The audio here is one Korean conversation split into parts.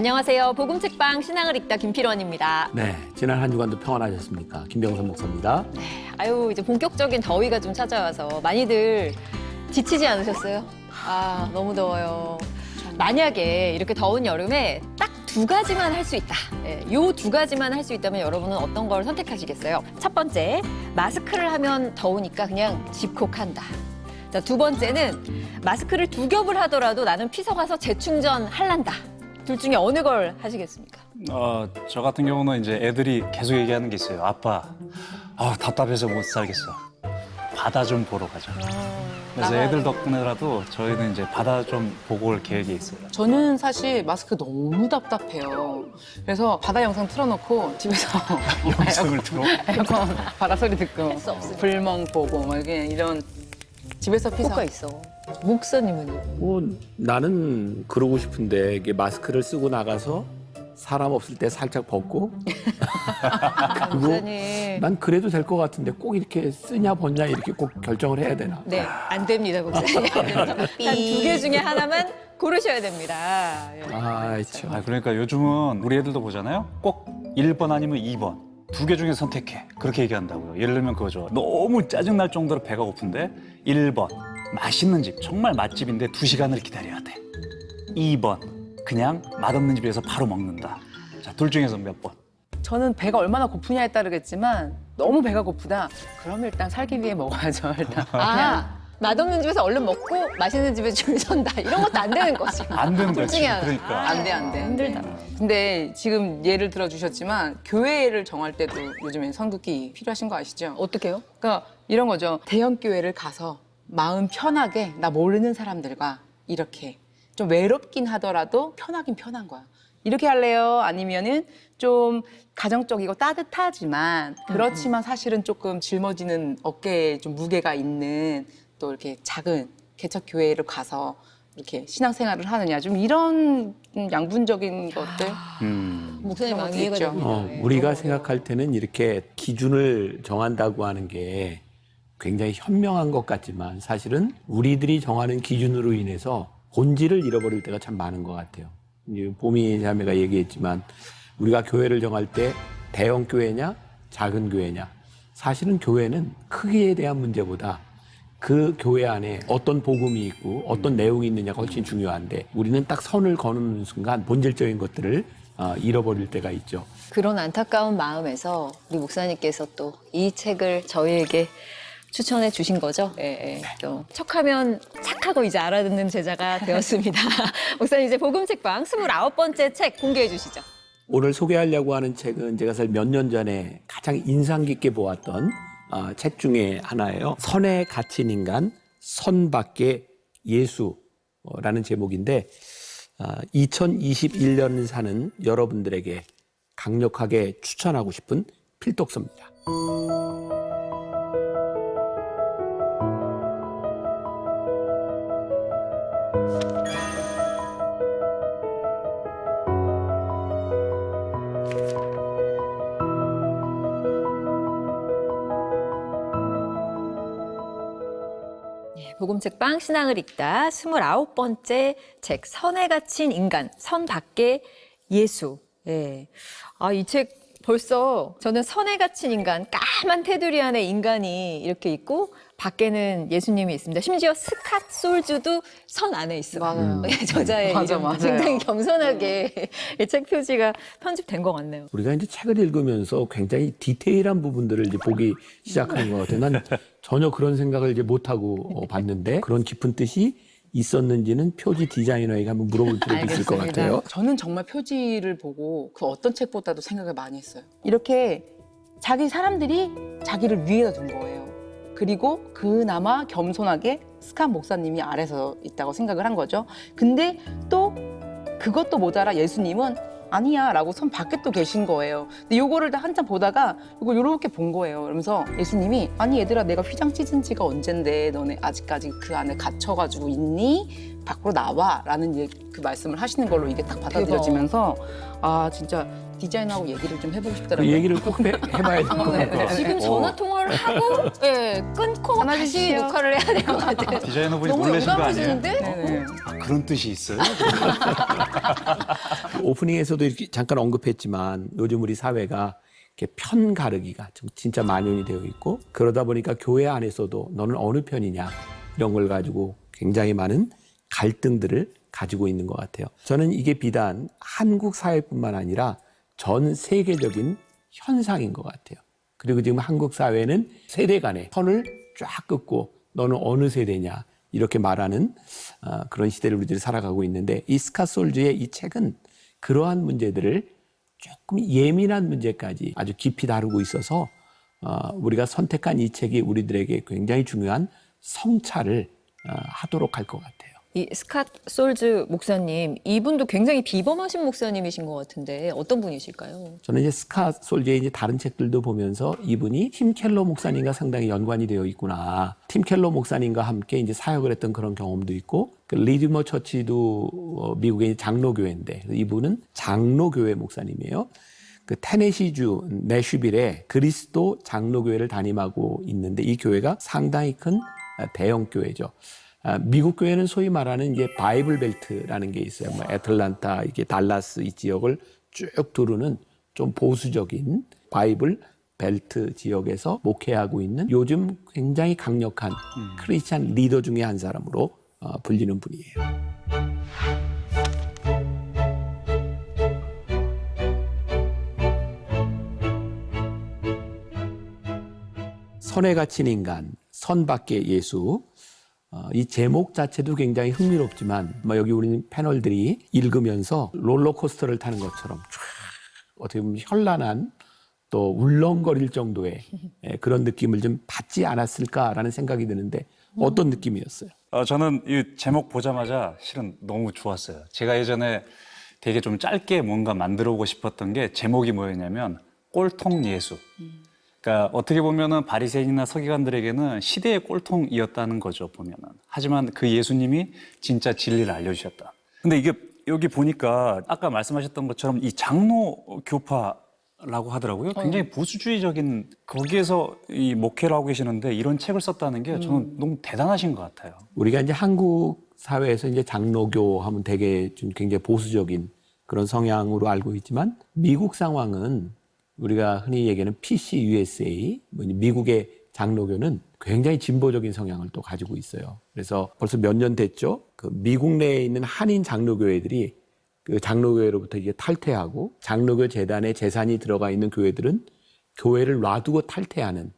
안녕하세요. 복음책방 신앙을 읽다 김필원입니다. 네, 지난 한 주간도 평안하셨습니까? 김병선 목사입니다. 아유, 이제 본격적인 더위가 좀 찾아와서 많이들 지치지 않으셨어요? 아, 너무 더워요. 만약에 이렇게 더운 여름에 딱 두 가지만 할 수 있다. 요 두 가지만 할 수 있다면 여러분은 어떤 걸 선택하시겠어요? 첫 번째, 마스크를 하면 더우니까 그냥 집콕한다. 자, 두 번째는 마스크를 두 겹을 하더라도 나는 피서 가서 재충전 할란다. 둘 중에 어느 걸 하시겠습니까? 저 같은 경우는 이제 애들이 계속 얘기하는 게 있어요. 아빠, 답답해서 못 살겠어. 바다 좀 보러 가자. 그래서 애들 덕분에라도 저희는 이제 바다 좀 보고 올 계획이 있어요. 저는 사실 마스크 너무 답답해요. 그래서 바다 영상 틀어놓고 집에서 영상을 들어. 에어컨 바다 소리 듣고 수 없으니까. 불멍 보고 막 그냥 이런 집에서 피서. 효과 있어. 목사님은요? 뭐 나는 그러고 싶은데 이게 마스크를 쓰고 나가서 사람 없을 때 살짝 벗고 그리고 목사님. 난 그래도 될 것 같은데 꼭 이렇게 쓰냐 벗냐 이렇게 꼭 결정을 해야 되나? 네, 안 됩니다, 목사님. 한 두 개 중에 하나만 고르셔야 됩니다. 예. 아, 참. 그러니까 요즘은 우리 애들도 보잖아요. 꼭 1번 아니면 2번. 두 개 중에 선택해. 그렇게 얘기한다고요. 예를 들면 그거죠. 너무 짜증날 정도로 배가 고픈데 1번, 맛있는 집, 정말 맛집인데 2시간을 기다려야 돼. 2번, 그냥 맛없는 집에서 바로 먹는다. 자, 둘 중에서 몇 번? 저는 배가 얼마나 고프냐에 따르겠지만 너무 배가 고프다. 그럼 일단 살기 위해 먹어야죠. 일단. 아, 맛없는 집에서 얼른 먹고 맛있는 집에 줄 선다. 이런 것도 안 되는 거죠. 안 되는 둘 거지. 중에 하나. 그러니까. 안 돼, 안 돼. 힘들다. 근데 지금 예를 들어주셨지만 교회를 정할 때도 요즘엔 선긋기 필요하신 거 아시죠? 어떻게요? 그러니까 이런 거죠. 대형 교회를 가서 마음 편하게 나 모르는 사람들과 이렇게 좀 외롭긴 하더라도 편하긴 편한 거야. 이렇게 할래요? 아니면은 좀 가정적이고 따뜻하지만 그렇지만 사실은 조금 짊어지는 어깨에 좀 무게가 있는 또 이렇게 작은 개척 교회를 가서 이렇게 신앙생활을 하느냐 좀 이런 양분적인 것들. 목사님 그런 많이 것도 이해가 있죠. 됩니다. 예. 우리가 생각할 때는 이렇게 기준을 정한다고 하는 게 굉장히 현명한 것 같지만 사실은 우리들이 정하는 기준으로 인해서 본질을 잃어버릴 때가 참 많은 것 같아요. 이제 보미 자매가 얘기했지만 우리가 교회를 정할 때 대형 교회냐 작은 교회냐 사실은 교회는 크기에 대한 문제보다 그 교회 안에 어떤 복음이 있고 어떤 내용이 있느냐가 훨씬 중요한데 우리는 딱 선을 거는 순간 본질적인 것들을 잃어버릴 때가 있죠. 그런 안타까운 마음에서 우리 목사님께서 또 이 책을 저희에게 추천해 주신 거죠. 예, 예. 또 척하면 착하고 이제 알아듣는 제자가 되었습니다. 목사님 이제 복음책방 29번째 책 공개해 주시죠. 오늘 소개하려고 하는 책은 제가 사실 몇 년 전에 가장 인상 깊게 보았던 책 중에 하나예요. 선에 갇힌 인간, 선 밖의 예수라는 제목인데 2021년 사는 여러분들에게 강력하게 추천하고 싶은 필독서입니다. 복음책방 신앙을 읽다 29번째 책 선에 갇힌 인간, 선 밖의 예수. 예. 이 책 벌써 저는 선에 갇힌 인간, 까만 테두리 안에 인간이 이렇게 있고 밖에는 예수님이 있습니다. 심지어 스캇 솔주도 선 안에 있어요. 맞아요. 저자의 맞아, 이름 맞아요. 굉장히 겸손하게 이 책 표지가 편집된 것 같네요. 우리가 이제 책을 읽으면서 굉장히 디테일한 부분들을 이제 보기 시작하는 것 같아요. 난 전혀 그런 생각을 이제 못하고 봤는데 그런 깊은 뜻이 있었는지는 표지 디자이너에게 한번 물어볼 필요도 있을 것 알겠습니다. 같아요. 저는 정말 표지를 보고 그 어떤 책보다도 생각을 많이 했어요. 이렇게 자기 사람들이 자기를 위에다 둔 거예요. 그리고 그나마 겸손하게 스캇 목사님이 아래서 있다고 생각을 한 거죠. 근데 또 그것도 모자라 예수님은 아니야 라고 선 밖에 또 계신 거예요. 근데 요거를 다 한참 보다가 이걸 요렇게 본 거예요. 그러면서 예수님이 아니 얘들아 내가 휘장 찢은 지가 언젠데 너네 아직까지 그 안에 갇혀가지고 있니? 밖으로 나와라는 그 말씀을 하시는 걸로 이게 딱 받아들여지면서 아 진짜 디자인하고 얘기를 좀 해보고 그 싶더라고요. 얘기를 꼭 해봐야 될 것 같아요. 지금 전화 통화를 하고 끊고 전화 다시 주십시오. 녹화를 해야 될 것 같아요. 디자이너분이 너무 놀라신 거 아니에요? 용감하시는데? 네네. 아, 그런 뜻이 있어요? 오프닝에서도 이렇게 잠깐 언급했지만 요즘 우리 사회가 이렇게 편 가르기가 진짜 만연이 되어 있고 그러다 보니까 교회 안에서도 너는 어느 편이냐 이런 걸 가지고 굉장히 많은 갈등들을 가지고 있는 것 같아요. 저는 이게 비단 한국 사회뿐만 아니라 전 세계적인 현상인 것 같아요. 그리고 지금 한국 사회는 세대 간의 선을 쫙 긋고 너는 어느 세대냐 이렇게 말하는 그런 시대를 우리들이 살아가고 있는데 이 스캇 솔즈의 이 책은 그러한 문제들을 조금 예민한 문제까지 아주 깊이 다루고 있어서 우리가 선택한 이 책이 우리들에게 굉장히 중요한 성찰을 하도록 할 것 같아요. 이 스캇 솔즈 목사님, 이분도 굉장히 비범하신 목사님이신 것 같은데 어떤 분이실까요? 저는 이제 스캇 솔즈의 이제 다른 책들도 보면서 이분이 팀 켈러 목사님과 상당히 연관이 되어 있구나. 팀 켈러 목사님과 함께 이제 사역을 했던 그런 경험도 있고, 그 리디머 처치도 미국의 장로교회인데 이분은 장로교회 목사님이에요. 그 테네시주 내슈빌에 그리스도 장로교회를 담임하고 있는데 이 교회가 상당히 큰 대형 교회죠. 미국 교회는 소위 말하는 이제 바이블 벨트라는 게 있어요. 뭐 애틀란타, 이게 달라스 이 지역을 쭉 두르는 좀 보수적인 바이블 벨트 지역에서 목회하고 있는 요즘 굉장히 강력한 크리스찬 리더 중에 한 사람으로 불리는 분이에요. 선에 갇힌 인간, 선 밖의 예수. 이 제목 자체도 굉장히 흥미롭지만 여기 우리 패널들이 읽으면서 롤러코스터를 타는 것처럼 쫙 어떻게 보면 현란한 또 울렁거릴 정도의 그런 느낌을 좀 받지 않았을까라는 생각이 드는데 어떤 느낌이었어요? 저는 이 제목 보자마자 실은 너무 좋았어요. 제가 예전에 되게 좀 짧게 뭔가 만들어 보고 싶었던 게 제목이 뭐였냐면 꼴통 예수. 그러니까 어떻게 보면은 바리새인이나 서기관들에게는 시대의 꼴통이었다는 거죠, 보면은. 하지만 그 예수님이 진짜 진리를 알려주셨다. 근데 이게 여기 보니까 아까 말씀하셨던 것처럼 이 장로 교파라고 하더라고요. 굉장히 보수주의적인 거기에서 이 목회를 하고 계시는데 이런 책을 썼다는 게 저는 너무 대단하신 것 같아요. 우리가 이제 한국 사회에서 이제 장로교 하면 되게 좀 굉장히 보수적인 그런 성향으로 알고 있지만 미국 상황은 우리가 흔히 얘기하는 PCUSA, 미국의 장로교는 굉장히 진보적인 성향을 또 가지고 있어요. 그래서 벌써 몇 년 됐죠. 그 미국 내에 있는 한인 장로교회들이 그 장로교회로부터 이게 탈퇴하고 장로교 재단에 재산이 들어가 있는 교회들은 교회를 놔두고 탈퇴하는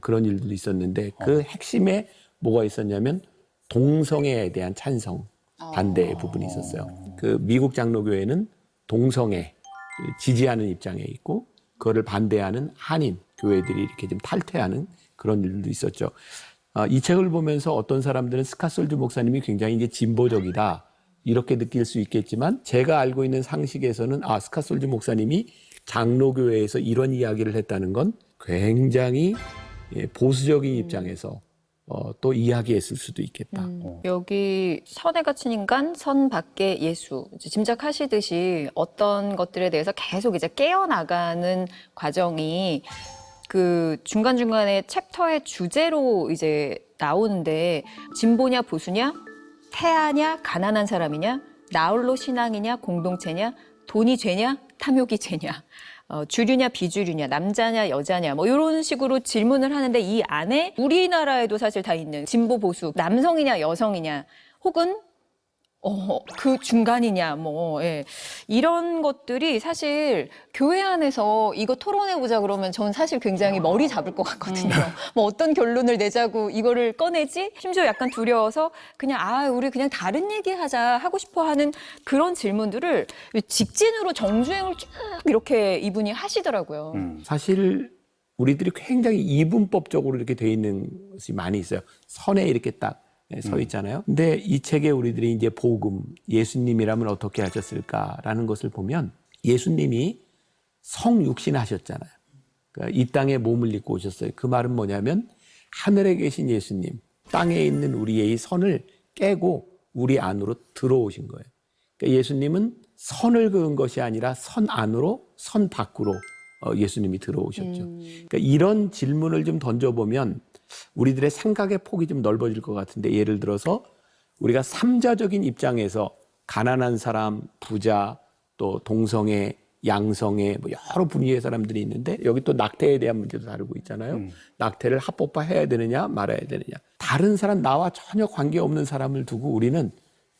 그런 일들도 있었는데 그 핵심에 뭐가 있었냐면 동성애에 대한 찬성 반대 부분이 있었어요. 그 미국 장로교회는 동성애 지지하는 입장에 있고 그거를 반대하는 한인 교회들이 이렇게 좀 탈퇴하는 그런 일도 있었죠. 이 책을 보면서 어떤 사람들은 스캇 솔즈 목사님이 굉장히 이제 진보적이다 이렇게 느낄 수 있겠지만 제가 알고 있는 상식에서는 스캇 솔즈 목사님이 장로교회에서 이런 이야기를 했다는 건 굉장히 보수적인 입장에서 또 이야기했을 수도 있겠다. 여기 선에 갇힌 인간, 선 밖의 예수. 이제 짐작하시듯이 어떤 것들에 대해서 계속 이제 깨어나가는 과정이 그 중간중간에 챕터의 주제로 이제 나오는데 진보냐 보수냐, 태아냐 가난한 사람이냐, 나홀로 신앙이냐 공동체냐, 돈이 죄냐 탐욕이 죄냐. 주류냐 비주류냐 남자냐 여자냐 뭐 이런 식으로 질문을 하는데 이 안에 우리나라에도 사실 다 있는 진보 보수 남성이냐 여성이냐 혹은 그 중간이냐 이런 것들이 사실 교회 안에서 이거 토론해보자 그러면 전 사실 굉장히 머리 잡을 것 같거든요. 뭐 어떤 결론을 내자고 이거를 꺼내지? 심지어 약간 두려워서 그냥 우리 그냥 다른 얘기하자 하고 싶어하는 그런 질문들을 직진으로 정주행을 쭉 이렇게 이분이 하시더라고요. 사실 우리들이 굉장히 이분법적으로 이렇게 돼 있는 것이 많이 있어요. 선에 이렇게 딱 서 있잖아요. 근데 이 책에 우리들이 이제 복음, 예수님이라면 어떻게 하셨을까라는 것을 보면 예수님이 성육신하셨잖아요. 그러니까 이 땅에 몸을 입고 오셨어요. 그 말은 뭐냐면 하늘에 계신 예수님, 땅에 있는 우리의 이 선을 깨고 우리 안으로 들어오신 거예요. 그러니까 예수님은 선을 그은 것이 아니라 선 안으로 선 밖으로 예수님이 들어오셨죠. 그러니까 이런 질문을 좀 던져보면 우리들의 생각의 폭이 좀 넓어질 것 같은데, 예를 들어서 우리가 삼자적인 입장에서 가난한 사람, 부자, 또 동성애, 양성애, 뭐 여러 분위기의 사람들이 있는데, 여기 또 낙태에 대한 문제도 다루고 있잖아요. 낙태를 합법화해야 되느냐 말아야 되느냐. 다른 사람, 나와 전혀 관계없는 사람을 두고 우리는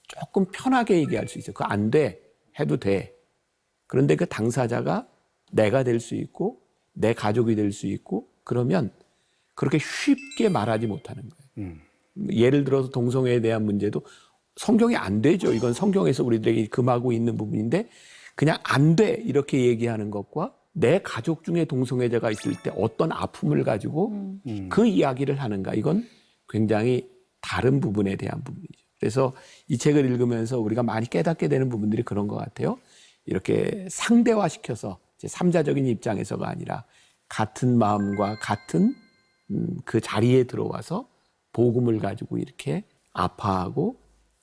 조금 편하게 얘기할 수 있어요. 그거 안 돼, 해도 돼. 그런데 그 당사자가 내가 될 수 있고 내 가족이 될 수 있고, 그러면 그렇게 쉽게 말하지 못하는 거예요. 예를 들어서 동성애에 대한 문제도 성경이 안 되죠. 이건 성경에서 우리들에게 금하고 있는 부분인데, 그냥 안 돼 이렇게 얘기하는 것과 내 가족 중에 동성애자가 있을 때 어떤 아픔을 가지고 그 이야기를 하는가, 이건 굉장히 다른 부분에 대한 부분이죠. 그래서 이 책을 읽으면서 우리가 많이 깨닫게 되는 부분들이 그런 것 같아요. 이렇게 상대화시켜서 삼자적인 입장에서가 아니라 같은 마음과 같은 그 자리에 들어와서 복음을 가지고 이렇게 아파하고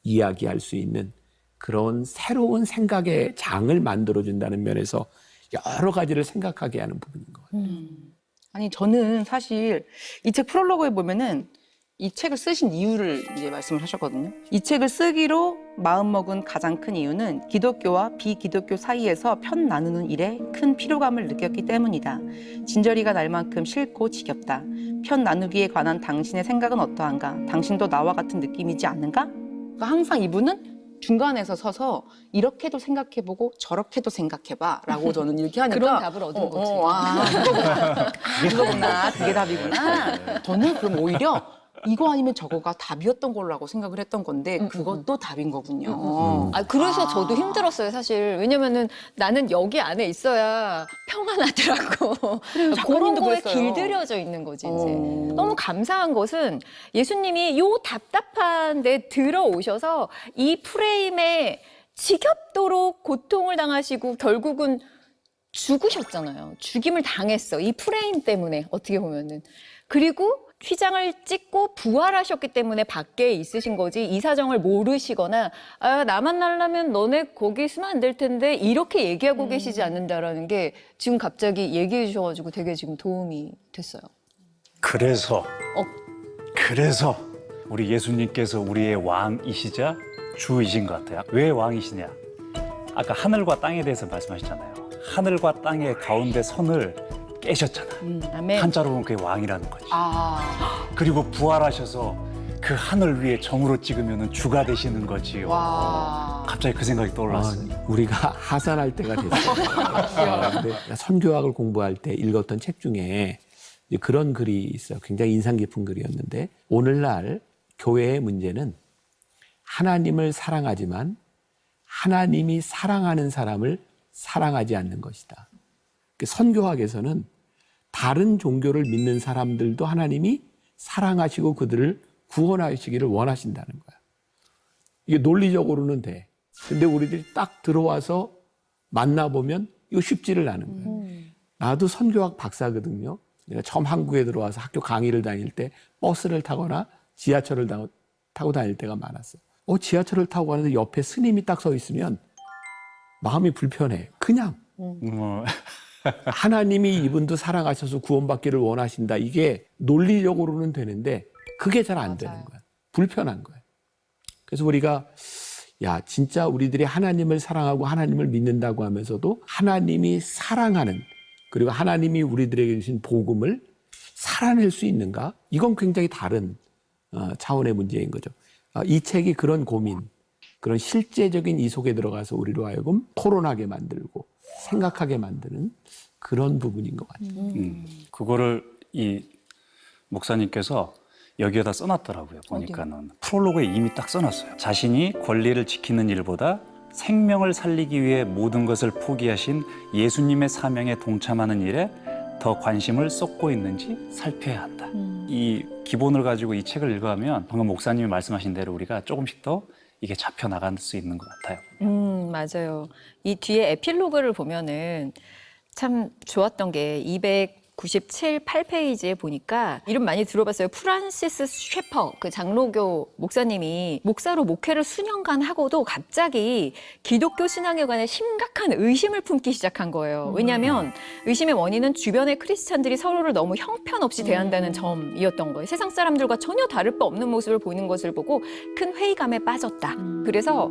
이야기할 수 있는 그런 새로운 생각의 장을 만들어준다는 면에서 여러 가지를 생각하게 하는 부분인 것 같아요. 아니, 저는 사실 이 책 프롤로그에 보면은 이 책을 쓰신 이유를 이제 말씀을 하셨거든요. 이 책을 쓰기로 마음먹은 가장 큰 이유는 기독교와 비기독교 사이에서 편 나누는 일에 큰 피로감을 느꼈기 때문이다. 진저리가 날 만큼 싫고 지겹다. 편 나누기에 관한 당신의 생각은 어떠한가? 당신도 나와 같은 느낌이지 않는가? 그러니까 항상 이분은 중간에서 서서 이렇게도 생각해보고 저렇게도 생각해봐 라고 저는 이렇게 하니까 그런 답을 얻은 거지. 그거구나. 그게 답이구나. 저는 그럼 오히려 이거 아니면 저거가 답이었던 걸라고 생각을 했던 건데 그것도 답인 거군요. 그래서 저도 힘들었어요, 사실. 왜냐면은 나는 여기 안에 있어야 평안하더라고. 그런 작가님도 거에 그랬어요. 길들여져 있는 거지, 이제. 너무 감사한 것은 예수님이 요 답답한 데 들어오셔서 이 프레임에 지겹도록 고통을 당하시고 결국은 죽으셨잖아요. 죽임을 당했어. 이 프레임 때문에, 어떻게 보면은. 그리고 휘장을 찍고 부활하셨기 때문에 밖에 있으신 거지, 이 사정을 모르시거나 나 만나려면 너네 거기 있으면 안 될 텐데 이렇게 얘기하고 계시지 않는다라는 게 지금 갑자기 얘기해 주셔가지고 되게 지금 도움이 됐어요. 그래서 우리 예수님께서 우리의 왕이시자 주이신 것 같아요. 왜 왕이시냐? 아까 하늘과 땅에 대해서 말씀하셨잖아요. 하늘과 땅의 가운데 선을 깨셨잖아. 아멘. 한자로 보면 그게 왕이라는 거지. 그리고 부활하셔서 그 하늘 위에 점으로 찍으면 주가 되시는 거지요. 와. 갑자기 그 생각이 떠올랐어요. 우리가 하산할 때가 됐어요. 근데 선교학을 공부할 때 읽었던 책 중에 그런 글이 있어요. 굉장히 인상 깊은 글이었는데, 오늘날 교회의 문제는 하나님을 사랑하지만 하나님이 사랑하는 사람을 사랑하지 않는 것이다. 선교학에서는 다른 종교를 믿는 사람들도 하나님이 사랑하시고 그들을 구원하시기를 원하신다는 거야. 이게 논리적으로는 돼. 근데 우리들이 딱 들어와서 만나보면 이거 쉽지를 않은 거예요. 나도 선교학 박사거든요. 내가 처음 한국에 들어와서 학교 강의를 다닐 때 버스를 타거나 지하철을 타고 다닐 때가 많았어. 지하철을 타고 가는데 옆에 스님이 딱 서 있으면 마음이 불편해. 그냥. 하나님이 이분도 사랑하셔서 구원받기를 원하신다. 이게 논리적으로는 되는데 그게 잘 안 되는 거야. 불편한 거야. 그래서 우리가 진짜 우리들이 하나님을 사랑하고 하나님을 믿는다고 하면서도 하나님이 사랑하는, 그리고 하나님이 우리들에게 주신 복음을 살아낼 수 있는가? 이건 굉장히 다른 차원의 문제인 거죠. 이 책이 그런 고민, 그런 실제적인 이 속에 들어가서 우리로 하여금 토론하게 만들고 생각하게 만드는 그런 부분인 것 같아요. 그거를 이 목사님께서 여기에다 써놨더라고요. 보니까는 프롤로그에 이미 딱 써놨어요. 자신이 권리를 지키는 일보다 생명을 살리기 위해 모든 것을 포기하신 예수님의 사명에 동참하는 일에 더 관심을 쏟고 있는지 살펴야 한다. 이 기본을 가지고 이 책을 읽어가면 방금 목사님이 말씀하신 대로 우리가 조금씩 더 이게 잡혀 나갈 수 있는 것 같아요. 맞아요. 이 뒤에 에필로그를 보면은 참 좋았던 게 97, 8페이지에 보니까 이름 많이 들어봤어요. 프란시스 셰퍼, 그 장로교 목사님이 목사로 목회를 수년간 하고도 갑자기 기독교 신앙에 관해 심각한 의심을 품기 시작한 거예요. 왜냐하면 의심의 원인은 주변의 크리스찬들이 서로를 너무 형편없이 대한다는 점이었던 거예요. 세상 사람들과 전혀 다를 바 없는 모습을 보이는 것을 보고 큰 회의감에 빠졌다. 그래서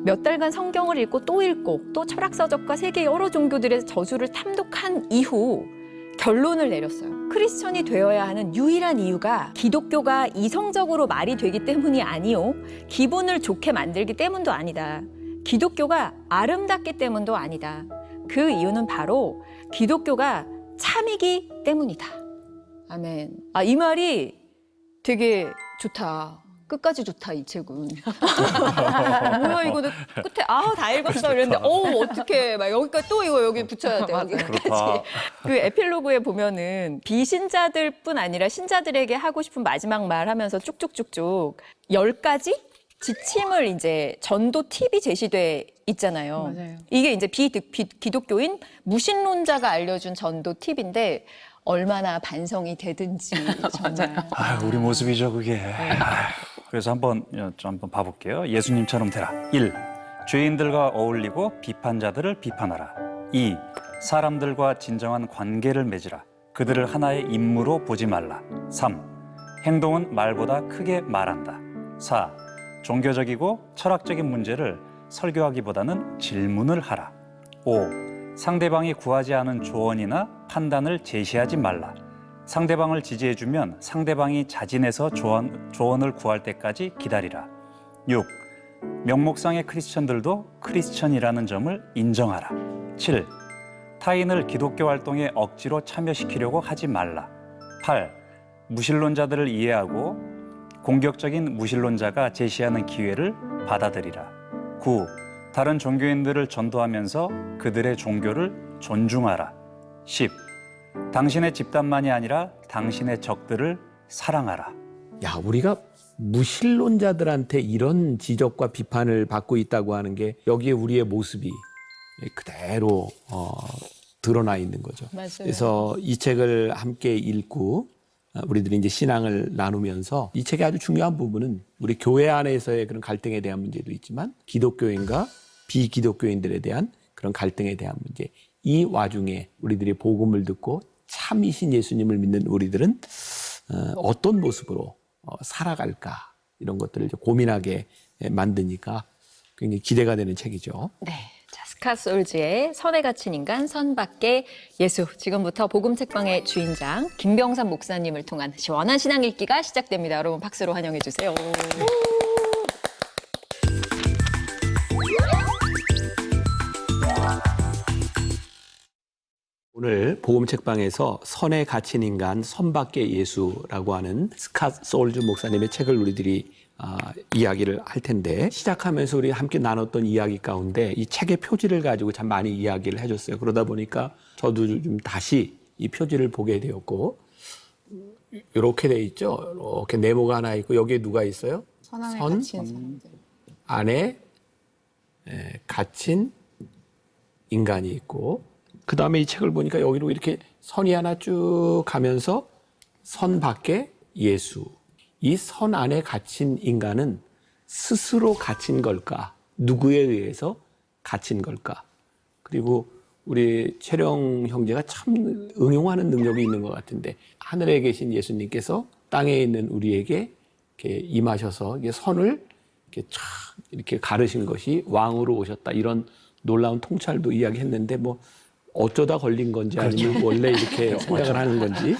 몇 달간 성경을 읽고 또 철학서적과 세계 여러 종교들의 저주를 탐독한 이후 결론을 내렸어요. 크리스천이 되어야 하는 유일한 이유가 기독교가 이성적으로 말이 되기 때문이 아니요. 기분을 좋게 만들기 때문도 아니다. 기독교가 아름답기 때문도 아니다. 그 이유는 바로 기독교가 참이기 때문이다. 아멘. 이 말이 되게 좋다. 끝까지 좋다, 이 책은. 뭐야, 이거는 끝에, 다 읽었어. 이랬는데, 어떡해. 막 여기까지 또 이거 여기 붙여야 돼. 여기까지. 그렇다. 그 에필로그에 보면은 비신자들 뿐 아니라 신자들에게 하고 싶은 마지막 말 하면서 쭉쭉쭉쭉 10가지 지침을 이제 전도 팁이 제시돼 있잖아요. 맞아요. 이게 이제 기독교인 무신론자가 알려준 전도 팁인데, 얼마나 반성이 되든지 정말. 우리 모습이죠, 그게. 그래서 한번 봐볼게요. 예수님처럼 되라. 1. 죄인들과 어울리고 비판자들을 비판하라. 2. 사람들과 진정한 관계를 맺으라. 그들을 하나의 임무로 보지 말라. 3. 행동은 말보다 크게 말한다. 4. 종교적이고 철학적인 문제를 설교하기보다는 질문을 하라. 5. 상대방이 구하지 않은 조언이나 판단을 제시하지 말라. 상대방을 지지해주면 상대방이 자진해서 조언을 구할 때까지 기다리라. 6. 명목상의 크리스천들도 크리스천이라는 점을 인정하라. 7. 타인을 기독교 활동에 억지로 참여시키려고 하지 말라. 8. 무신론자들을 이해하고 공격적인 무신론자가 제시하는 기회를 받아들이라. 9. 다른 종교인들을 전도하면서 그들의 종교를 존중하라. 10. 당신의 집단만이 아니라 당신의 적들을 사랑하라. 야, 우리가 무신론자들한테 이런 지적과 비판을 받고 있다고 하는 게 여기에 우리의 모습이 그대로 드러나 있는 거죠. 맞아요. 그래서 이 책을 함께 읽고 우리들이 이제 신앙을 나누면서 이 책의 아주 중요한 부분은 우리 교회 안에서의 그런 갈등에 대한 문제도 있지만 기독교인과 비기독교인들에 대한 그런 갈등에 대한 문제. 이 와중에 우리들이 복음을 듣고 참이신 예수님을 믿는 우리들은 어떤 모습으로 살아갈까 이런 것들을 이제 고민하게 만드니까 굉장히 기대가 되는 책이죠. 네. 자, 스캇 솔즈의 선에 갇힌 인간, 선 밖의 예수. 지금부터 복음 책방의 주인장 김병삼 목사님을 통한 시원한 신앙 읽기가 시작됩니다. 여러분 박수로 환영해 주세요. 오늘 복음 책방에서 선에 갇힌 인간, 선 밖의 예수라고 하는 스캇 솔즈 목사님의 책을 우리들이 이야기를 할 텐데 시작하면서 우리 함께 나눴던 이야기 가운데 이 책의 표지를 가지고 참 많이 이야기를 해줬어요. 그러다 보니까 저도 좀 다시 이 표지를 보게 되었고 이렇게 돼 있죠. 이렇게 네모가 하나 있고 여기에 누가 있어요? 선 안에 선? 갇힌 사람들. 안에 갇힌 인간이 있고 그 다음에 이 책을 보니까 여기로 이렇게 선이 하나 쭉 가면서 선 밖에 예수. 이 선 안에 갇힌 인간은 스스로 갇힌 걸까? 누구에 의해서 갇힌 걸까? 그리고 우리 채령 형제가 참 응용하는 능력이 있는 것 같은데 하늘에 계신 예수님께서 땅에 있는 우리에게 이렇게 임하셔서 이게 선을 이렇게 쫙 이렇게 가르신 것이 왕으로 오셨다. 이런 놀라운 통찰도 이야기했는데 뭐 어쩌다 걸린 건지 아니면 원래 이렇게 생각을 하는 건지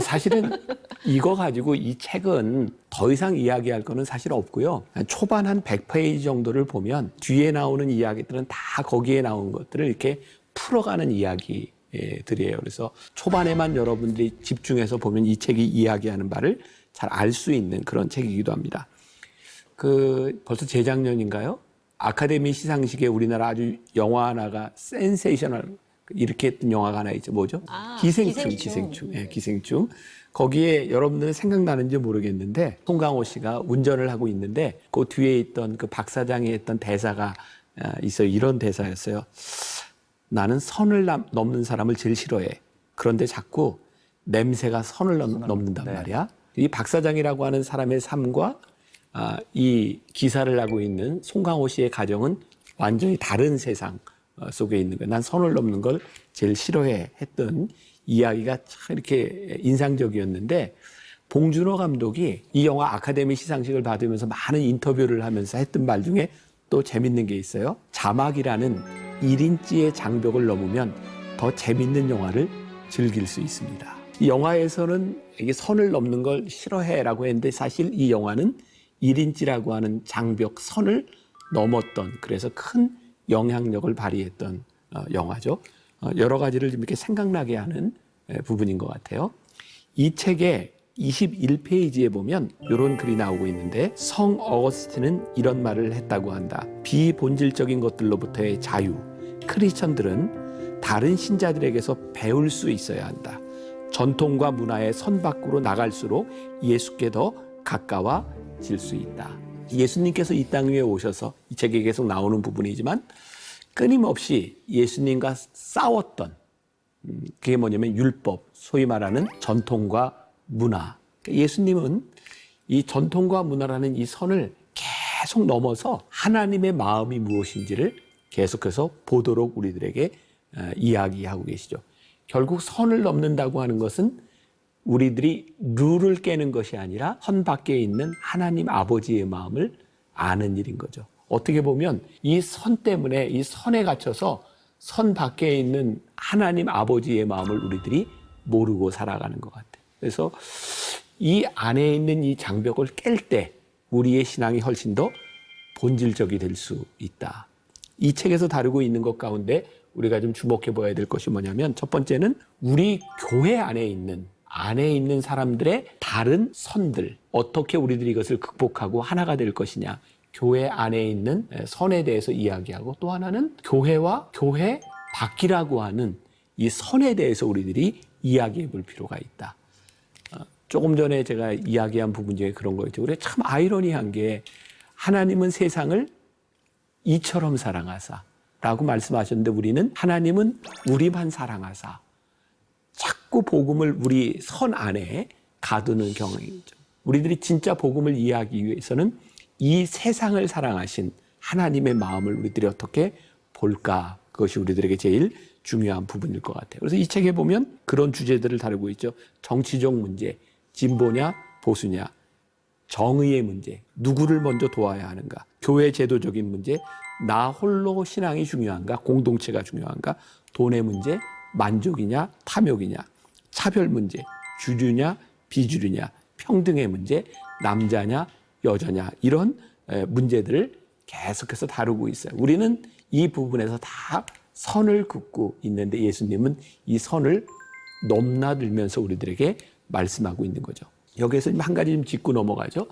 사실은 이거 가지고 이 책은 더 이상 이야기할 거는 사실 없고요. 초반 한 100페이지 정도를 보면 뒤에 나오는 이야기들은 다 거기에 나온 것들을 이렇게 풀어가는 이야기들이에요. 그래서 초반에만 여러분들이 집중해서 보면 이 책이 이야기하는 바를 잘 알 수 있는 그런 책이기도 합니다. 벌써 재작년인가요? 아카데미 시상식에 우리나라 아주 영화 하나가 센세이셔널 이렇게 했던 영화가 하나 있죠. 뭐죠? 기생충. 예, 기생충. 거기에 여러분들은 생각나는지 모르겠는데 송강호 씨가 운전을 하고 있는데 그 뒤에 있던 그 박 사장이 했던 대사가 있어요. 이런 대사였어요. 나는 선을 넘는 사람을 제일 싫어해. 그런데 자꾸 냄새가 선을 넘는단 네. 말이야. 이 박 사장이라고 하는 사람의 삶과 이 기사를 하고 있는 송강호 씨의 가정은 완전히 다른 세상 속에 있는 거예요. 난 선을 넘는 걸 제일 싫어해 했던 이야기가 참 이렇게 인상적이었는데 봉준호 감독이 이 영화 아카데미 시상식을 받으면서 많은 인터뷰를 하면서 했던 말 중에 또 재밌는 게 있어요. 자막이라는 1인치의 장벽을 넘으면 더 재밌는 영화를 즐길 수 있습니다. 이 영화에서는 이게 선을 넘는 걸 싫어해라고 했는데 사실 이 영화는 1인치라고 하는 장벽 선을 넘었던 그래서 큰 영향력을 발휘했던 영화죠. 여러 가지를 좀 이렇게 생각나게 하는 부분인 것 같아요. 이 책의 21페이지에 보면 이런 글이 나오고 있는데 성 어거스틴은 이런 말을 했다고 한다. 비본질적인 것들로부터의 자유. 크리스천들은 다른 신자들에게서 배울 수 있어야 한다. 전통과 문화의 선 밖으로 나갈수록 예수께 더 가까워질 수 있다. 예수님께서 이 땅 위에 오셔서 이 책에 계속 나오는 부분이지만 끊임없이 예수님과 싸웠던 그게 뭐냐면 율법, 소위 말하는 전통과 문화. 예수님은 이 전통과 문화라는 이 선을 계속 넘어서 하나님의 마음이 무엇인지를 계속해서 보도록 우리들에게 이야기하고 계시죠. 결국 선을 넘는다고 하는 것은 우리들이 룰을 깨는 것이 아니라 선 밖에 있는 하나님 아버지의 마음을 아는 일인 거죠. 어떻게 보면 이 선 때문에 이 선에 갇혀서 선 밖에 있는 하나님 아버지의 마음을 우리들이 모르고 살아가는 것 같아요. 그래서 이 안에 있는 이 장벽을 깰 때 우리의 신앙이 훨씬 더 본질적이 될 수 있다. 이 책에서 다루고 있는 것 가운데 우리가 좀 주목해 봐야 될 것이 뭐냐면 첫 번째는 우리 교회 안에 있는 사람들의 다른 선들, 어떻게 우리들이 이것을 극복하고 하나가 될 것이냐, 교회 안에 있는 선에 대해서 이야기하고 또 하나는 교회와 교회 밖이라고 하는 이 선에 대해서 우리들이 이야기해 볼 필요가 있다. 조금 전에 제가 이야기한 부분 중에 그런 거였죠. 우리가 참 아이러니한 게 하나님은 세상을 이처럼 사랑하사 라고 말씀하셨는데 우리는 하나님은 우리만 사랑하사 자꾸 복음을 우리 선 안에 가두는 경향이죠. 우리들이 진짜 복음을 이해하기 위해서는 이 세상을 사랑하신 하나님의 마음을 우리들이 어떻게 볼까? 그것이 우리들에게 제일 중요한 부분일 것 같아요. 그래서 이 책에 보면 그런 주제들을 다루고 있죠. 정치적 문제, 진보냐 보수냐, 정의의 문제, 누구를 먼저 도와야 하는가, 교회 제도적인 문제, 나 홀로 신앙이 중요한가, 공동체가 중요한가, 돈의 문제, 만족이냐 탐욕이냐, 차별 문제, 주류냐 비주류냐, 평등의 문제, 남자냐 여자냐, 이런 문제들을 계속해서 다루고 있어요. 우리는 이 부분에서 다 선을 긋고 있는데 예수님은 이 선을 넘나들면서 우리들에게 말씀하고 있는 거죠. 여기에서 한 가지 좀 짚고 넘어가죠.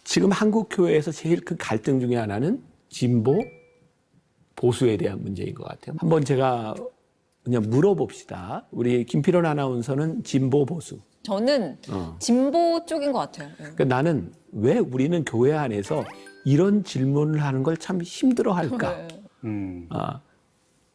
지금 한국 교회에서 제일 큰 갈등 중에 하나는 진보, 보수에 대한 문제인 것 같아요. 한번 제가 그냥 물어봅시다. 우리 김필원 아나운서는 진보, 보수. 저는 진보 쪽인 것 같아요. 그러니까 나는 왜 우리는 교회 안에서 이런 질문을 하는 걸 참 힘들어할까?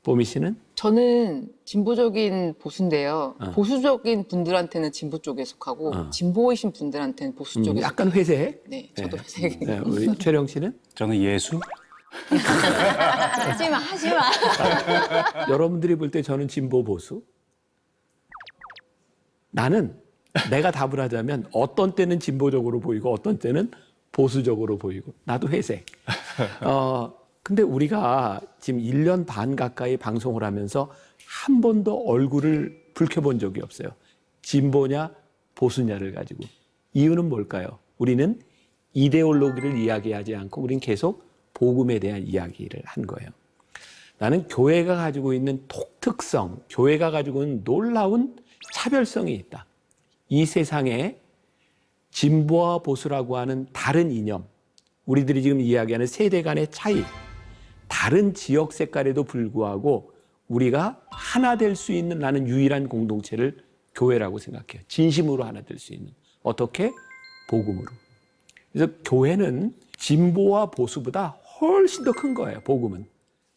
보미 씨는? 저는 진보적인 보수인데요. 보수적인 분들한테는 진보 쪽에 속하고 진보이신 분들한테는 보수 쪽에 약간 회색? 네, 저도 회색. 네, 우리 최령 씨는? 저는 예수? 하지마. 여러분들이 볼 때 저는 진보, 보수? 나는 내가 답을 하자면 어떤 때는 진보적으로 보이고 어떤 때는 보수적으로 보이고 나도 회색. 근데 우리가 지금 1년 반 가까이 방송을 하면서 한 번도 얼굴을 붉혀본 적이 없어요. 진보냐 보수냐를 가지고. 이유는 뭘까요? 우리는 이데올로기를 이야기하지 않고 우리는 계속 복음에 대한 이야기를 한 거예요. 나는 교회가 가지고 있는 독특성, 교회가 가지고 있는 놀라운 차별성이 있다. 이 세상에 진보와 보수라고 하는 다른 이념, 우리들이 지금 이야기하는 세대 간의 차이, 다른 지역 색깔에도 불구하고 우리가 하나 될 수 있는 나는 유일한 공동체를 교회라고 생각해요. 진심으로 하나 될 수 있는. 어떻게? 복음으로. 그래서 교회는 진보와 보수보다 훨씬 더 큰 거예요, 복음은.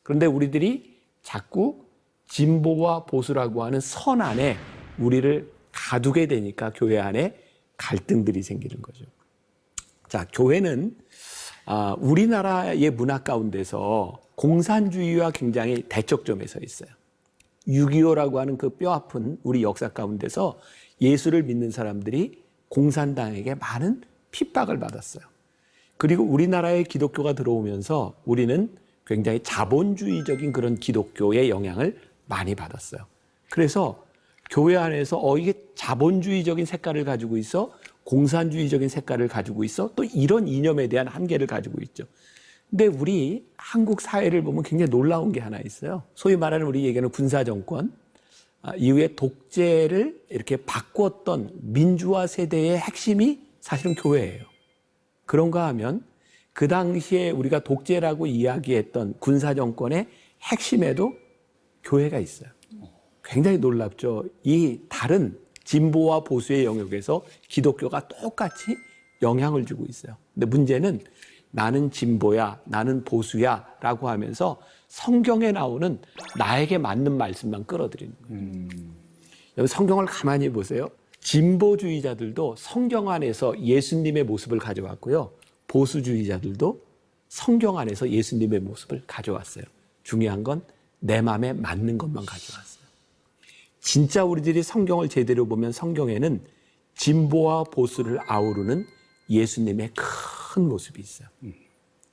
그런데 우리들이 자꾸 진보와 보수라고 하는 선 안에 우리를 가두게 되니까 교회 안에 갈등들이 생기는 거죠. 자, 교회는 우리나라의 문화 가운데서 공산주의와 굉장히 대척점에 서 있어요. 6.25라고 하는 그 뼈아픈 우리 역사 가운데서 예수를 믿는 사람들이 공산당에게 많은 핍박을 받았어요. 그리고 우리나라에 기독교가 들어오면서 우리는 굉장히 자본주의적인 그런 기독교의 영향을 많이 받았어요. 그래서 교회 안에서 이게 자본주의적인 색깔을 가지고 있어, 공산주의적인 색깔을 가지고 있어, 또 이런 이념에 대한 한계를 가지고 있죠. 근데 우리 한국 사회를 보면 굉장히 놀라운 게 하나 있어요. 소위 말하는 우리 얘기하는 군사정권 이후에 독재를 이렇게 바꾸었던 민주화 세대의 핵심이 사실은 교회예요. 그런가 하면 그 당시에 우리가 독재라고 이야기했던 군사정권의 핵심에도 교회가 있어요. 굉장히 놀랍죠. 이 다른 진보와 보수의 영역에서 기독교가 똑같이 영향을 주고 있어요. 근데 문제는 나는 진보야, 나는 보수야 라고 하면서 성경에 나오는 나에게 맞는 말씀만 끌어들이는 거예요. 여기 성경을 가만히 보세요. 진보주의자들도 성경 안에서 예수님의 모습을 가져왔고요. 보수주의자들도 성경 안에서 예수님의 모습을 가져왔어요. 중요한 건 내 마음에 맞는 것만 가져왔어요. 진짜 우리들이 성경을 제대로 보면 성경에는 진보와 보수를 아우르는 예수님의 큰 모습이 있어요.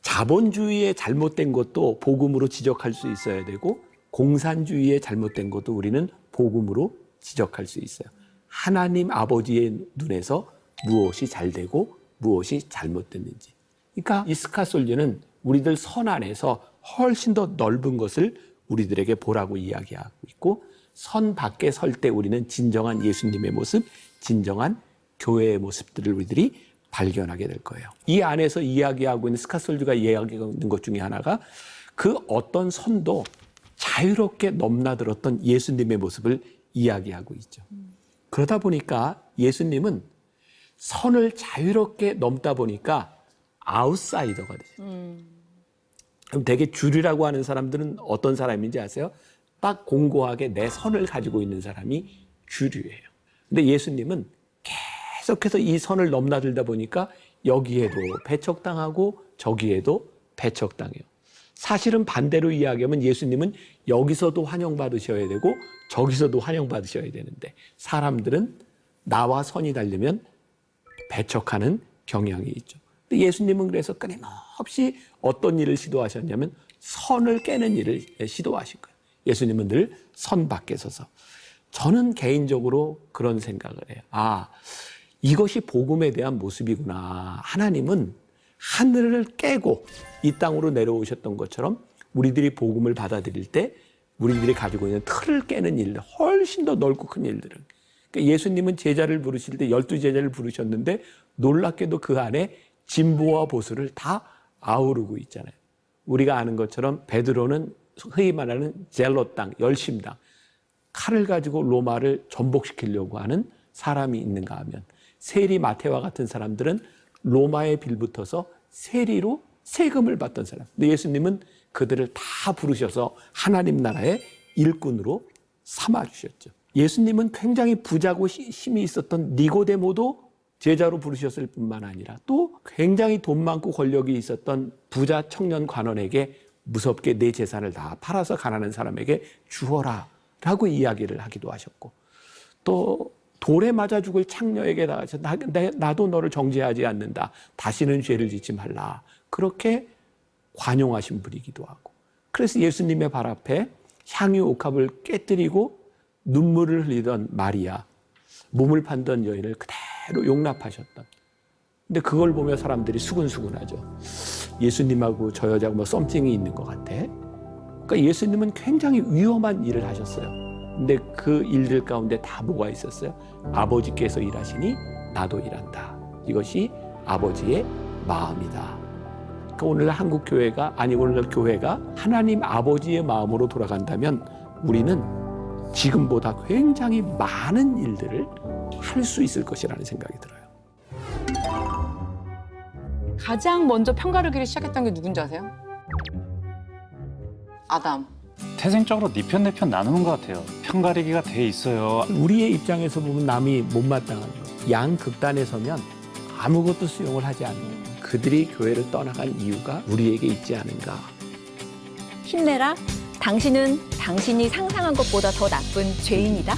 자본주의의 잘못된 것도 복음으로 지적할 수 있어야 되고 공산주의의 잘못된 것도 우리는 복음으로 지적할 수 있어요. 하나님 아버지의 눈에서 무엇이 잘되고 무엇이 잘못됐는지. 그러니까 이스카솔리는 우리들 선 안에서 훨씬 더 넓은 것을 우리들에게 보라고 이야기하고 있고 선 밖에 설 때 우리는 진정한 예수님의 모습, 진정한 교회의 모습들을 우리들이 발견하게 될 거예요. 이 안에서 이야기하고 있는 스카솔주가 이야기하고 있는 것 중에 하나가 그 어떤 선도 자유롭게 넘나들었던 예수님의 모습을 이야기하고 있죠. 그러다 보니까 예수님은 선을 자유롭게 넘다 보니까 아웃사이더가 되죠. 그럼 되게 주류라고 하는 사람들은 어떤 사람인지 아세요? 딱 공고하게 내 선을 가지고 있는 사람이 주류예요. 근데 예수님은 계속해서 이 선을 넘나들다 보니까 여기에도 배척당하고 저기에도 배척당해요. 사실은 반대로 이야기하면 예수님은 여기서도 환영받으셔야 되고 저기서도 환영받으셔야 되는데 사람들은 나와 선이 다르면 배척하는 경향이 있죠. 근데 예수님은 그래서 끊임없이 어떤 일을 시도하셨냐면 선을 깨는 일을 시도하신 거예요. 예수님은 늘 선 밖에 서서. 저는 개인적으로 그런 생각을 해요. 이것이 복음에 대한 모습이구나. 하나님은 하늘을 깨고 이 땅으로 내려오셨던 것처럼 우리들이 복음을 받아들일 때 우리들이 가지고 있는 틀을 깨는 일들, 훨씬 더 넓고 큰 일들은. 그러니까 예수님은 제자를 부르실 때 12제자를 부르셨는데 놀랍게도 그 안에 진보와 보수를 다 아우르고 있잖아요. 우리가 아는 것처럼 베드로는 흔히 말하는 젤로당, 열심당, 칼을 가지고 로마를 전복시키려고 하는 사람이 있는가 하면 세리 마태와 같은 사람들은 로마에 빌붙어서 세리로 세금을 받던 사람. 근데 예수님은 그들을 다 부르셔서 하나님 나라의 일꾼으로 삼아주셨죠. 예수님은 굉장히 부자고 힘이 있었던 니고데모도 제자로 부르셨을 뿐만 아니라 또 굉장히 돈 많고 권력이 있었던 부자 청년 관원에게 무섭게 내 재산을 다 팔아서 가난한 사람에게 주어라 라고 이야기를 하기도 하셨고 또 돌에 맞아 죽을 창녀에게 나도 너를 정죄하지 않는다. 다시는 죄를 짓지 말라. 그렇게 관용하신 분이기도 하고 그래서 예수님의 발 앞에 향유 옥합을 깨뜨리고 눈물을 흘리던 마리아, 몸을 판던 여인을 그대로 용납하셨던. 근데 그걸 보며 사람들이 수근수근하죠. 예수님하고 저 여자하고 뭐 썸씽이 있는 것 같아. 그러니까 예수님은 굉장히 위험한 일을 하셨어요. 근데 그 일들 가운데 다 뭐가 있었어요? 아버지께서 일하시니 나도 일한다. 이것이 아버지의 마음이다. 그러니까 오늘 한국 교회가 오늘 교회가 하나님 아버지의 마음으로 돌아간다면 우리는 지금보다 굉장히 많은 일들을 할 수 있을 것이라는 생각이 들어요. 가장 먼저 편가르기를 시작했던 게 누군지 아세요? 아담. 태생적으로 네 편 내 편 나누는 것 같아요. 편가리기가 돼 있어요. 우리의 입장에서 보면 남이 못마땅한 것. 양극단에 서면 아무것도 수용을 하지 않는 그들이 교회를 떠나간 이유가 우리에게 있지 않은가. 힘내라. 당신은 당신이 상상한 것보다 더 나쁜 죄인이다.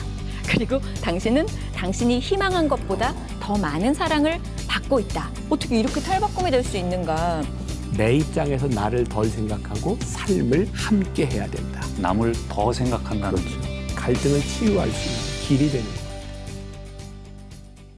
그리고 당신은 당신이 희망한 것보다 더 많은 사랑을 받고 있다. 어떻게 이렇게 탈바꿈이 될 수 있는가. 내 입장에서 나를 덜 생각하고 삶을 함께 해야 된다. 남을 더 생각한다는 그렇죠. 갈등을 치유할 수 있는 길이 되는 거예요.